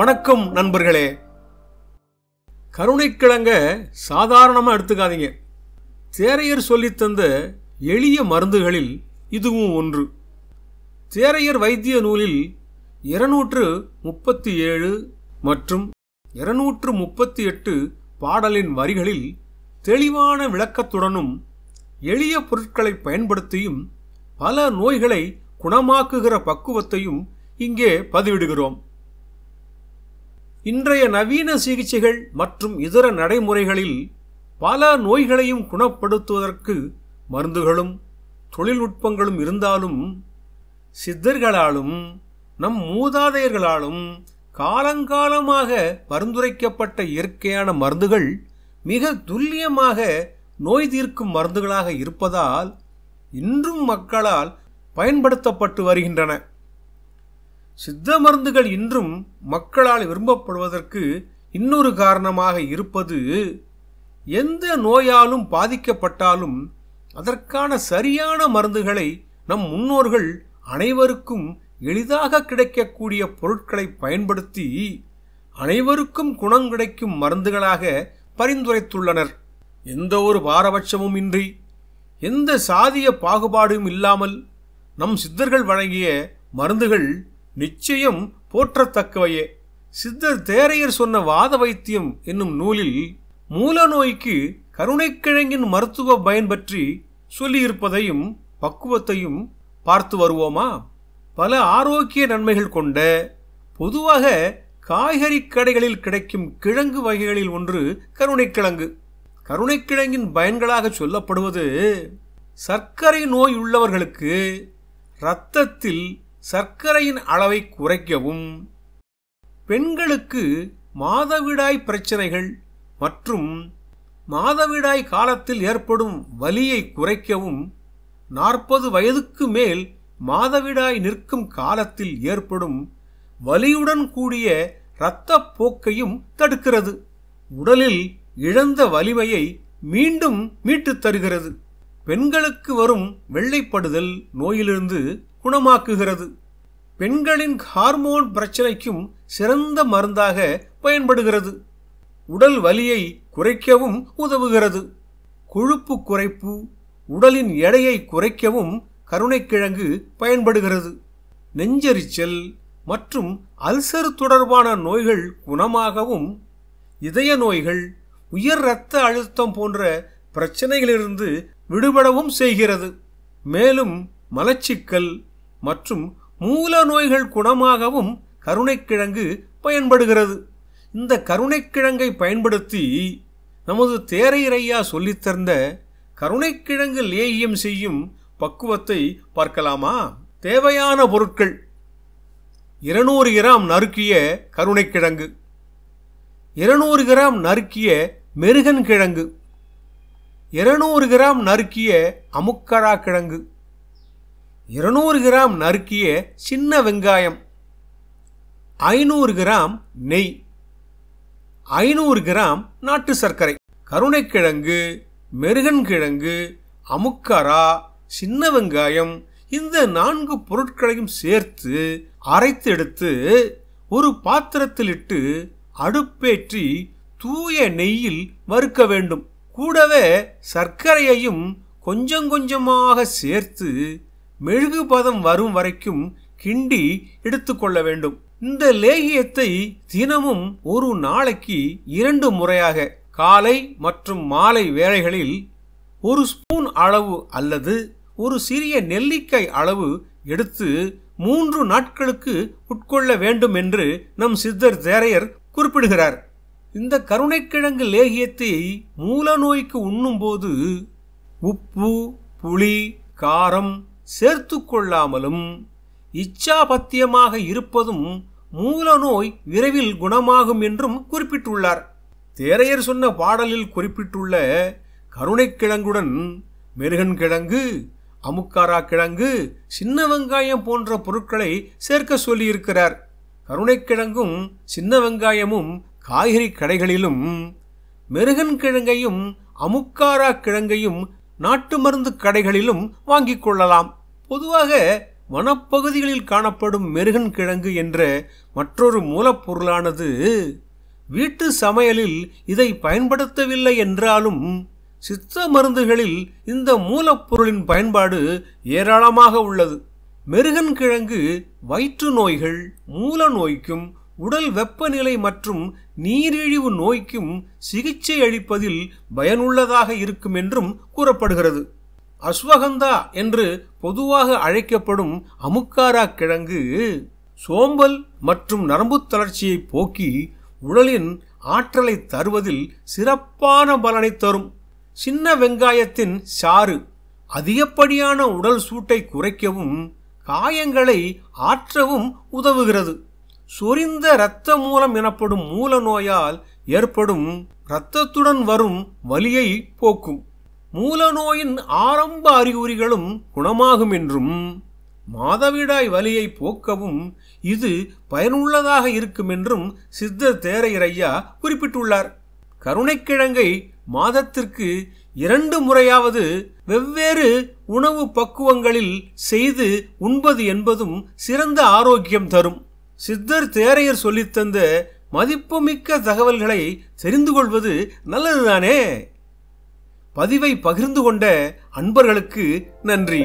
வணக்கம் நண்பர்களே. கருணைக்கிழங்க சாதாரணமாக எடுத்துக்காதீங்க. தேரையர் சொல்லித்தந்த எளிய மருந்துகளில் இதுவும் ஒன்று. தேரையர் வைத்திய நூலில் 237 மற்றும் 238 பாடலின் வரிகளில் தெளிவான விளக்கத்துடனும் எளிய பொருட்களை பயன்படுத்தியும் பல நோய்களை குணமாக்குகிற பக்குவத்தையும் இங்கே பதிவிடுகிறோம். இன்றைய நவீன சிகிச்சைகள் மற்றும் இதர நடைமுறைகளில் பல நோய்களையும் குணப்படுத்துவதற்கு மருந்துகளும் தொழில்நுட்பங்களும் இருந்தாலும் சித்தர்களாலும் நம் மூதாதையர்களாலும் காலங்காலமாக பரிந்துரைக்கப்பட்ட இயற்கையான மருந்துகள் மிக துல்லியமாக நோய் தீர்க்கும் மருந்துகளாக இருப்பதால் இன்றும் மக்களால் பயன்படுத்தப்பட்டு வருகின்றன. சித்த மருந்துகள் இன்றும் மக்களால் விரும்பப்படுவதற்கு இன்னொரு காரணமாக இருப்பது, எந்த நோயாலும் பாதிக்கப்பட்டாலும் அதற்கான சரியான மருந்துகளை நம் முன்னோர்கள் அனைவருக்கும் எளிதாக கிடைக்கக்கூடிய பொருட்களை பயன்படுத்தி அனைவருக்கும் குணம் கிடைக்கும் மருந்துகளாக பரிந்துரைத்துள்ளனர். எந்த ஒரு பாரபட்சமும் இன்றி, எந்த சாதிய பாகுபாடும் இல்லாமல் நம் சித்தர்கள் வழங்கிய மருந்துகள் நிச்சயம் போற்றத்தக்கவையே. சித்தர் தேரையர் சொன்ன வாத வைத்தியம் என்னும் நூலில் மூல நோய்க்கு கருணைக்கிழங்கின் மருத்துவ பயன் பற்றி சொல்லியிருப்பதையும் பக்குவத்தையும் பார்த்து வருவோமா? பல ஆரோக்கிய நன்மைகள் கொண்ட பொதுவாக காய்கறி கடைகளில் கிடைக்கும் கிழங்கு வகைகளில் ஒன்று கருணைக்கிழங்கு. கருணைக்கிழங்கின் பயன்களாக சொல்லப்படுவது, சர்க்கரை நோய் உள்ளவர்களுக்கு இரத்தத்தில் சர்க்கரையின் அளவை குறைக்கவும், பெண்களுக்கு மாதவிடாய் பிரச்சனைகள் மற்றும் மாதவிடாய் காலத்தில் ஏற்படும் வலியை குறைக்கவும், 40 வயதுக்கு மேல் மாதவிடாய் நிற்கும் காலத்தில் ஏற்படும் வலியுடன் கூடிய இரத்தப்போக்கையும் தடுக்கிறது. உடலில் இழந்த வலிமையை மீண்டும் மீட்டுத் தருகிறது. பெண்களுக்கு வரும் வெள்ளைப்படுதல் நோயிலிருந்து குணமாக்குகிறது. பெண்களின் ஹார்மோன் பிரச்சனைக்கும் சிறந்த மருந்தாக பயன்படுகிறது. உடல் வலியை குறைக்கவும் உதவுகிறது. கொழுப்பு குறைப்பு, உடலின் எடையை குறைக்கவும் கருணைக்கிழங்கு பயன்படுகிறது. நெஞ்செரிச்சல் மற்றும் அல்சர் தொடர்பான நோய்கள் குணமாகவும், இதய நோய்கள், உயர் இரத்த அழுத்தம் போன்ற பிரச்சனைகளிலிருந்து விடுபடவும் செய்கிறது. மேலும் மலச்சிக்கல் மற்றும் மூல நோய்கள் குணமாகவும் கருணைக்கிழங்கு பயன்படுகிறது. இந்த கருணைக்கிழங்கை பயன்படுத்தி நமது தேரையரையா சொல்லித்தந்த கருணைக்கிழங்கு லேகியம் செய்யும் பக்குவத்தை பார்க்கலாமா? தேவையான பொருட்கள்: 200 கிராம் நறுக்கிய கருணைக்கிழங்கு, 200 கிராம் நறுக்கிய மெருகன் கிழங்கு, 200 கிராம் நறுக்கிய அமுக்கரா கிழங்கு, 200 கிராம் நறுக்கிய சின்ன வெங்காயம், 500 கிராம் நெய், 500 கிராம் நாட்டு சர்க்கரை. கருணைக்கிழங்கு, மெருகன் கிழங்கு, அமுக்கரா, சின்ன வெங்காயம், இந்த 4 பொருட்களையும் சேர்த்து அரைத்து எடுத்து ஒரு பாத்திரத்தில் இட்டு அடுப்பேற்றி தூய நெய்யில் வறுக்க வேண்டும். கூடவே சர்க்கரையையும் கொஞ்சம் கொஞ்சமாக சேர்த்து மெழுகு பதம் வரும் வரைக்கும் கிண்டி எடுத்துக்கொள்ள வேண்டும். இந்த லேகியத்தை தினமும் ஒரு நாளைக்கு 2 முறையாக காலை மற்றும் மாலை வேளைகளில் 1 ஸ்பூன் அளவு அல்லது ஒரு சிறிய நெல்லிக்காய் அளவு எடுத்து 3 நாட்களுக்கு உட்கொள்ள வேண்டும் என்று நம் சித்தர் தேரையர் குறிப்பிடுகிறார். இந்த கருணைக்கிழங்கு லேகியத்தை மூல நோய்க்கு உண்ணும் போது உப்பு, புளி, காரம் சேர்த்து கொள்ளாமலும் இச்சாபத்தியமாக இருப்பதும் மூல நோய் விரைவில் குணமாகும் என்றும் குறிப்பிட்டுள்ளார். தேரையர் சொன்ன பாடலில் குறிப்பிட்டுள்ள கருணைக்கிழங்குடன் மெருகன் கிழங்கு, அமுக்காரா கிழங்கு, சின்ன வெங்காயம் போன்ற பொருட்களை சேர்க்க சொல்லியிருக்கிறார். கருணைக்கிழங்கும் சின்ன வெங்காயமும் காய்கறி கடைகளிலும், மெருகன் கிழங்கையும் அமுக்காரா கிழங்கையும் நாட்டு மருந்து கடைகளிலும் வாங்கிக் கொள்ளலாம். பொதுவாக வனப்பகுதிகளில் காணப்படும் மெருகன் கிழங்கு என்ற மற்றொரு மூலப்பொருளானது வீட்டு சமையலில் இதை பயன்படுத்தவில்லை என்றாலும் சித்த மருந்துகளில் இந்த மூலப்பொருளின் பயன்பாடு ஏராளமாக உள்ளது. மெருகன் கிழங்கு வயிற்று நோய்கள், மூல நோய்க்கும் உடல் வெப்பநிலை மற்றும் நீரிழிவு நோய்க்கும் சிகிச்சை அளிப்பதில் பயனுள்ளதாக இருக்கும் என்றும் கூறப்படுகிறது. அஸ்வகந்தா என்று பொதுவாக அழைக்கப்படும் அமுக்காரா கிழங்கு சோம்பல் மற்றும் நரம்பு தளர்ச்சியை போக்கி உடலின் ஆற்றலை தருவதில் சிறப்பான பலனை தரும். சின்ன வெங்காயத்தின் சாறு அதிகப்படியான உடல் சூட்டை குறைக்கவும் காயங்களை ஆற்றவும் உதவுகிறது. சொரிந்த இரத்த மூலம் எனப்படும் மூல நோயால் ஏற்படும் இரத்தத்துடன் வரும் வலியை போக்கும். மூல நோயின் ஆரம்ப அறிகுறிகளும் குணமாகும் என்றும் மாதவிடாய் வலியை போக்கவும் இது பயனுள்ளதாக இருக்கும் என்றும் சித்தர் தேரையர் ஐயா குறிப்பிட்டுள்ளார். கருணைக்கிழங்கை மாதத்திற்கு 2 முறையாவது வெவ்வேறு உணவு பக்குவங்களில் செய்து உண்பது என்பதும் சிறந்த ஆரோக்கியம் தரும். சித்தர் தேரையர் சொல்லித்தந்த மதிப்புமிக்க தகவல்களை தெரிந்து கொள்வது நல்லதுதானே? பதிவை பகிர்ந்து கொண்ட அன்பர்களுக்கு நன்றி.